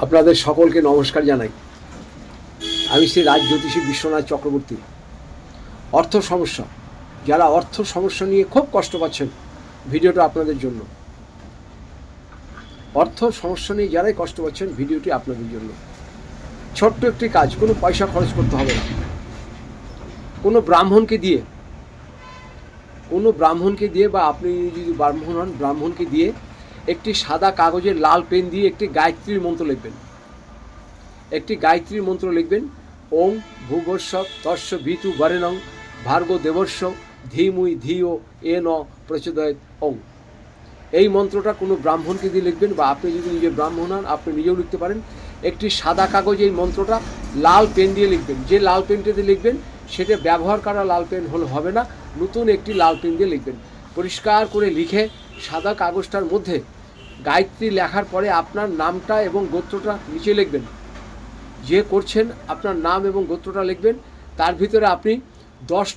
আপনাদের সকলকে নমস্কার জানাই। আমি শ্রী রাজ জ্যোতিষী বিশ্বনাথ চক্রবর্তী। অর্থ সমস্যা, যারা অর্থ সমস্যা নিয়ে খুব কষ্ট পাচ্ছেন, ভিডিওটা আপনাদের জন্য। অর্থ সমস্যা নিয়ে যারাই কষ্ট পাচ্ছেন, ভিডিওটি আপনাদের জন্য। ছোট্ট একটি কাজ, কোনো পয়সা খরচ করতে হবে না। কোনো ব্রাহ্মণকে দিয়ে বা আপনি যদি ব্রাহ্মণ হন, ব্রাহ্মণকে দিয়ে একটি সাদা কাগজে লাল পেন দিয়ে একটি গায়ত্রীর মন্ত্র লিখবেন। ওম ভূগস্ব তস্য ভিতু বরেণং ভার্গো দেবস্য ধীমুই ধিও এন প্রচোদয়েৎ ওং। এই মন্ত্রটা কোনো ব্রাহ্মণকে দিয়ে লিখবেন, বা আপনি যদি নিজে ব্রাহ্মণ হন আপনি নিজেও লিখতে পারেন। একটি সাদা কাগজে এই মন্ত্রটা লাল পেন দিয়ে লিখবেন। যে লাল পেনটা দিয়ে লিখবেন সেটা ব্যবহার করা লাল পেন হলে হবে না, নতুন একটি লাল পেন দিয়ে লিখবেন। পরিষ্কার করে লিখে সাদা কাগজটার মধ্যে গায়ত্রী লেখার পরে আপনার নামটা এবং গোত্রটা নিচে লিখবেন। যে করছেন আপনার নাম এবং গোত্রটা লিখবেন। তার ভিতরে আপনি 10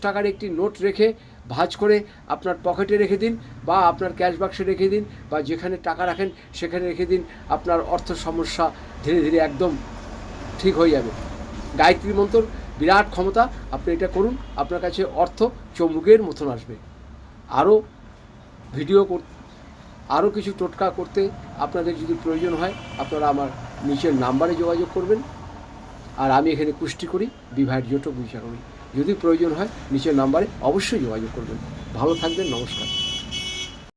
টাকার একটি নোট রেখে ভাঁজ করে আপনার পকেটে রেখে দিন, বা আপনার ক্যাশ বাক্সে রেখে দিন, বা যেখানে টাকা রাখেন সেখানে রেখে দিন। আপনার অর্থ সমস্যা ধীরে ধীরে একদম ঠিক হয়ে যাবে। গায়ত্রী মন্ত্র বিরাট ক্ষমতা, আপনি এটা করুন, আপনার কাছে অর্থ চমুকের মতন আসবে। আরও কিছু টোটকা করতে আপনাদের যদি প্রয়োজন হয়, আপনারা আমার নিচের নাম্বারে যোগাযোগ করবেন। আর আমি এখানে কুষ্টি করি, বিবাহের জটক বিচার করি। যদি প্রয়োজন হয় নিচের নাম্বারে অবশ্যই যোগাযোগ করবেন। ভালো থাকবেন, নমস্কার।